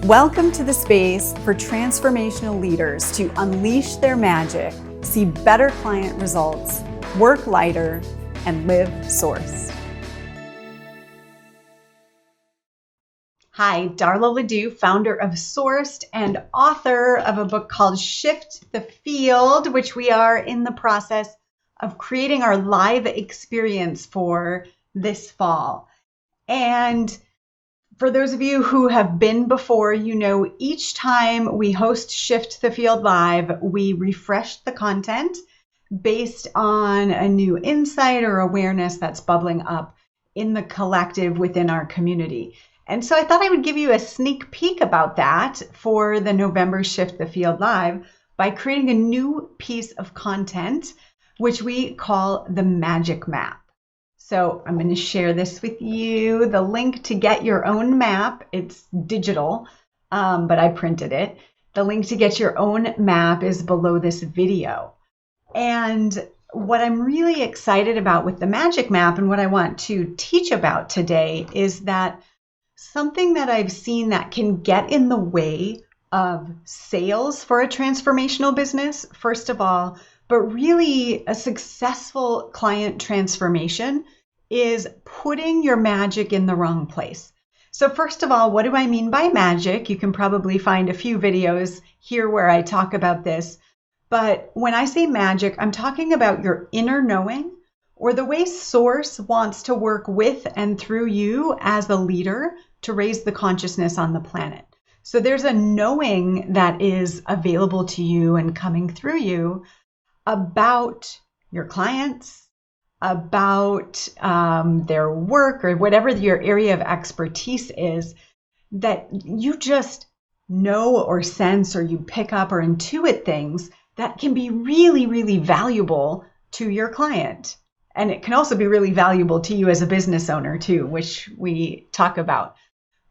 Welcome to the space for transformational leaders to unleash their magic, see better client results, work lighter, and live source. Hi, Darla LeDoux, founder of Sourced and author of a book called Shift the Field, which we are in the process of creating our live experience for this fall. And for those of you who have been before, you know each time we host Shift the Field Live, we refresh the content based on a new insight or awareness that's bubbling up in the collective within our community. And so I thought I would give you a sneak peek about that for the November Shift the Field Live by creating a new piece of content, which we call the Magic Map. So I'm going to share this with you. The link to get your own map, it's digital, but I printed it. The link to get your own map is below this video. And what I'm really excited about with the Magic Map and what I want to teach about today is that something that I've seen that can get in the way of sales for a transformational business, first of all, but really a successful client transformation is putting your magic in the wrong place. So first of all, what do I mean by magic? You can probably find a few videos here where I talk about this. But when I say magic, I'm talking about your inner knowing or the way Source wants to work with and through you as a leader to raise the consciousness on the planet. So there's a knowing that is available to you and coming through you about your clients, about their work or whatever your area of expertise is, that you just know or sense or you pick up or intuit things that can be really, really valuable to your client. And it can also be really valuable to you as a business owner too, which we talk about.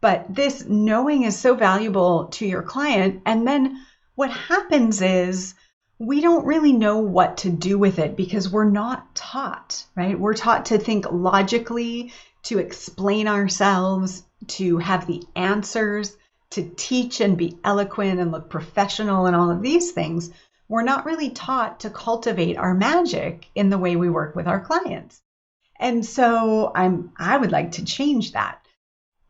But this knowing is so valuable to your client. And then what happens is we don't really know what to do with it because we're not taught, right? We're taught to think logically, to explain ourselves, to have the answers, to teach and be eloquent and look professional and all of these things. We're not really taught to cultivate our magic in the way we work with our clients. And so I would like to change that.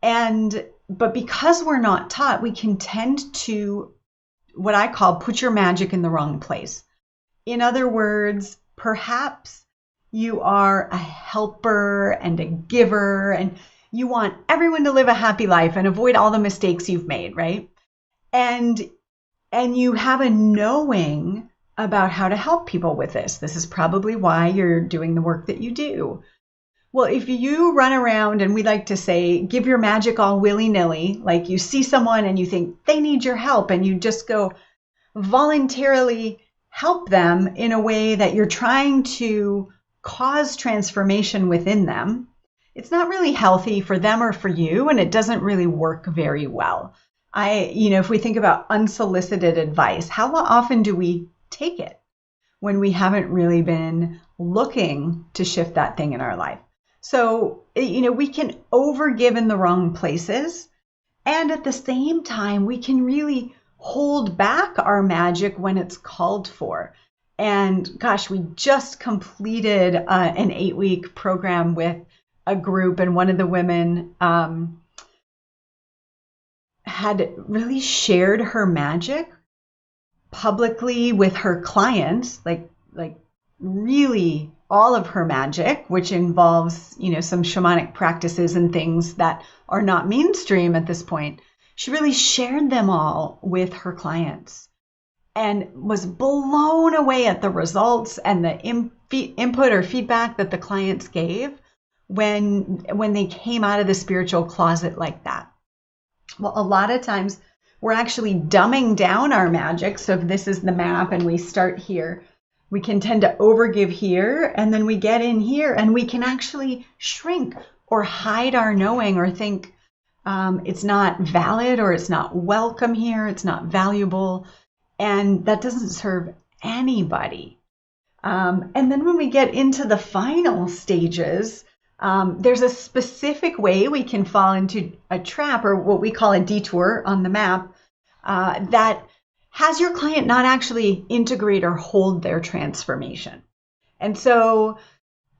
But because we're not taught, we can tend to what I call put your magic in the wrong place. In other words, perhaps you are a helper and a giver and you want everyone to live a happy life and avoid all the mistakes you've made, right? And you have a knowing about how to help people with this. This is probably why you're doing the work that you do. Well, if you run around and we like to say, give your magic all willy-nilly, like you see someone and you think they need your help and you just go voluntarily help them in a way that you're trying to cause transformation within them, it's not really healthy for them or for you, and it doesn't really work very well. If we think about unsolicited advice, how often do we take it when we haven't really been looking to shift that thing in our life? So, we can overgive in the wrong places. And at the same time, we can really hold back our magic when it's called for. And gosh, we just completed an 8-week program with a group. And one of the women had really shared her magic publicly with her clients, like really all of her magic, which involves, some shamanic practices and things that are not mainstream at this point. She really shared them all with her clients and was blown away at the results and the input or feedback that the clients gave when they came out of the spiritual closet like that. Well, a lot of times we're actually dumbing down our magic. So if this is the map and we start here, we can tend to overgive here, and then we get in here and we can actually shrink or hide our knowing or think it's not valid or it's not welcome here, it's not valuable, and that doesn't serve anybody. And then when we get into the final stages There's a specific way we can fall into a trap, or what we call a detour on the map, that has your client not actually integrate or hold their transformation. And so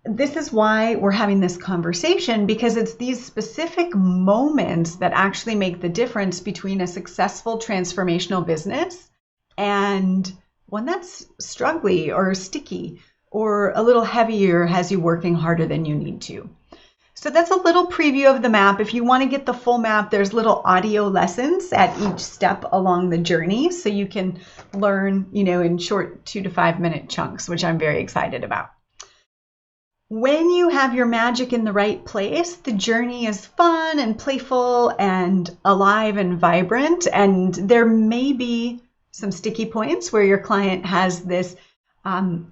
this is why we're having this conversation, because it's these specific moments that actually make the difference between a successful transformational business and one that's struggly or sticky or a little heavier, has you working harder than you need to. So that's a little preview of the map. If you want to get the full map, there's little audio lessons at each step along the journey, so you can learn, in short 2 to 5 minute chunks, which I'm very excited about. When you have your magic in the right place, the journey is fun and playful and alive and vibrant. And there may be some sticky points where your client has this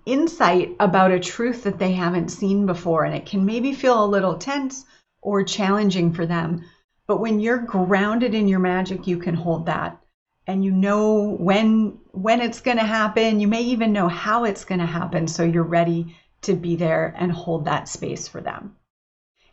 insight about a truth that they haven't seen before, and it can maybe feel a little tense or challenging for them. But when you're grounded in your magic, you can hold that, and you know when it's going to happen. You may even know how it's going to happen, so you're ready to be there and hold that space for them.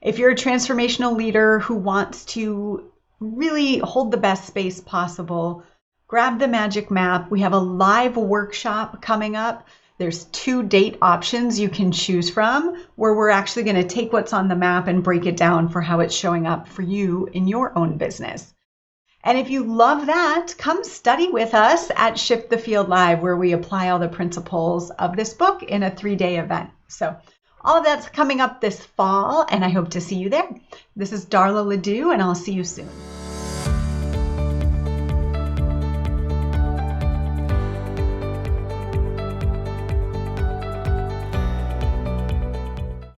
If you're a transformational leader who wants to really hold the best space possible, grab the magic map. We have a live workshop coming up. There's 2 date options you can choose from, where we're actually going to take what's on the map and break it down for how it's showing up for you in your own business. And if you love that, come study with us at Shift the Field Live, where we apply all the principles of this book in a 3-day event. So all of that's coming up this fall, and I hope to see you there. This is Darla LeDoux, and I'll see you soon.